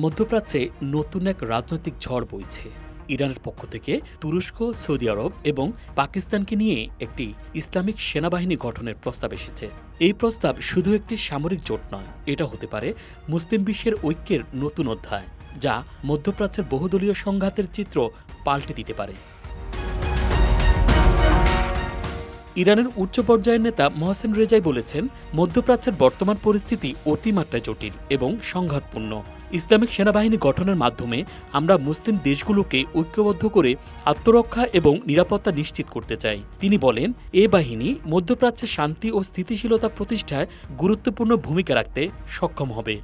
মধ্যপ্রাচ্যে নতুন এক রাজনৈতিক ঝড় বইছে। ইরানের পক্ষ থেকে তুরস্ক, সৌদি আরব এবং পাকিস্তানকে নিয়ে একটি ইসলামিক সেনাবাহিনী গঠনের প্রস্তাব এসেছে। এই প্রস্তাব শুধু একটি সামরিক জোট নয়, এটা হতে পারে মুসলিম বিশ্বের ঐক্যের নতুন অধ্যায়, যা মধ্যপ্রাচ্যের বহুদলীয় সংঘাতের চিত্র পাল্টে দিতে পারে। ইরানের উচ্চ পর্যায়ের নেতা মোহসেন রেজাই বলেছেন, মধ্যপ্রাচ্যের বর্তমান পরিস্থিতি অতিমাত্রায় জটিল এবং সংঘাতপূর্ণ। ইসলামিক সেনাবাহিনী গঠনের মাধ্যমে আমরা মুসলিম দেশগুলোকে ঐক্যবদ্ধ করে আত্মরক্ষা এবং নিরাপত্তা নিশ্চিত করতে চাই। তিনি বলেন, এ বাহিনী মধ্যপ্রাচ্যে শান্তি ও স্থিতিশীলতা প্রতিষ্ঠায় গুরুত্বপূর্ণ ভূমিকা রাখতে সক্ষম হবে।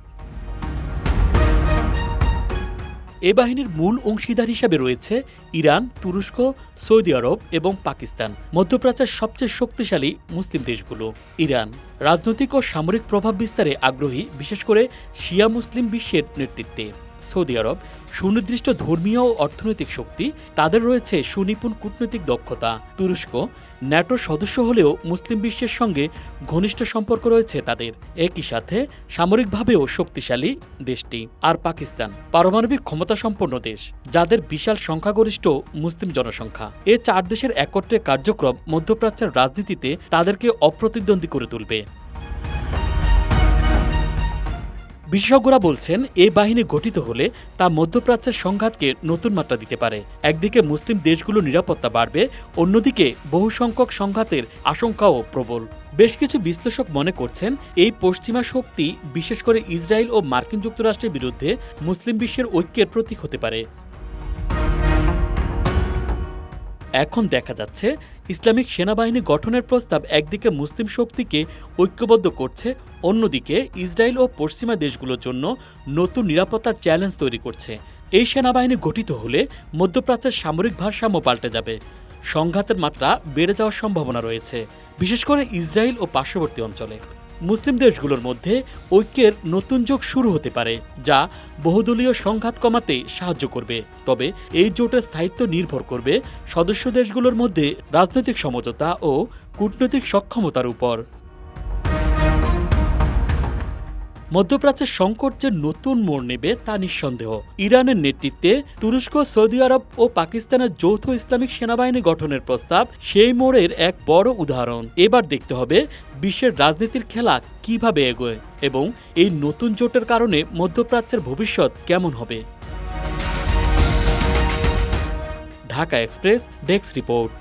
এ বাহিনীর মূল অংশীদার হিসাবে রয়েছে ইরান, তুরস্ক, সৌদি আরব এবং পাকিস্তান, মধ্যপ্রাচ্যের সবচেয়ে শক্তিশালী মুসলিম দেশগুলো। ইরান রাজনৈতিক ও সামরিক প্রভাব বিস্তারে আগ্রহী, বিশেষ করে শিয়া মুসলিম বিশ্বের নেতৃত্বে। সৌদি আরব সুনির্দিষ্ট ধর্মীয় ও অর্থনৈতিক শক্তি, তাদের রয়েছে সুনিপুণ কূটনৈতিক দক্ষতা। তুরস্ক ন্যাটোর সদস্য হলেও মুসলিম বিশ্বের সঙ্গে ঘনিষ্ঠ সম্পর্ক রয়েছে তাদের, একই সাথে সামরিকভাবেও শক্তিশালী দেশটি। আর পাকিস্তান পারমাণবিক ক্ষমতাসম্পন্ন দেশ, যাদের বিশাল সংখ্যাগরিষ্ঠ মুসলিম জনসংখ্যা। এ চার দেশের একত্রে কার্যক্রম মধ্যপ্রাচ্যের রাজনীতিতে তাদেরকে অপ্রতিদ্বন্দ্বী করে তুলবে। বিশেষজ্ঞরা বলছেন, এই বাহিনী গঠিত হলে তা মধ্যপ্রাচ্যের সংঘাতকে নতুন মাত্রা দিতে পারে। একদিকে মুসলিম দেশগুলোর নিরাপত্তা বাড়বে, অন্যদিকে বহু সংখ্যক সংঘাতের আশঙ্কাও প্রবল। বেশ কিছু বিশ্লেষক মনে করছেন, এই পশ্চিমা শক্তি বিশেষ করে ইসরায়েল ও মার্কিন যুক্তরাষ্ট্রের বিরুদ্ধে মুসলিম বিশ্বের ঐক্যের প্রতীক হতে পারে। এখন দেখা যাচ্ছে, ইসলামিক সেনাবাহিনী গঠনের প্রস্তাব একদিকে মুসলিম শক্তিকে ঐক্যবদ্ধ করছে, অন্যদিকে ইসরায়েল ও পশ্চিমা দেশগুলোর জন্য নতুন নিরাপত্তার চ্যালেঞ্জ তৈরি করছে। এই সেনাবাহিনী গঠিত হলে মধ্যপ্রাচ্যের সামরিক ভারসাম্য পাল্টে যাবে, সংঘাতের মাত্রা বেড়ে যাওয়ার সম্ভাবনা রয়েছে, বিশেষ করে ইসরায়েল ও পার্শ্ববর্তী অঞ্চলে। মুসলিম দেশগুলোর মধ্যে ঐক্যের নতুন যুগ শুরু হতে পারে, যা বহুদলীয় সংঘাত কমাতে সাহায্য করবে। তবে এই জোটের স্থায়িত্ব নির্ভর করবে সদস্য দেশগুলোর মধ্যে রাজনৈতিক সমঝোতা ও কূটনৈতিক সক্ষমতার উপর। মধ্যপ্রাচ্যের সংকট যে নতুন মোড় নেবে তা নিঃসন্দেহ। ইরানের নেতৃত্বে তুরস্ক, সৌদি আরব ও পাকিস্তানের যৌথ ইসলামিক সেনাবাহিনী গঠনের প্রস্তাব সেই মোড়ের এক বড় উদাহরণ। এবার দেখতে হবে বিশ্বের রাজনীতির খেলা কিভাবে এগোয় এবং এই নতুন জোটের কারণে মধ্যপ্রাচ্যের ভবিষ্যৎ কেমন হবে। Dhaka express desk report.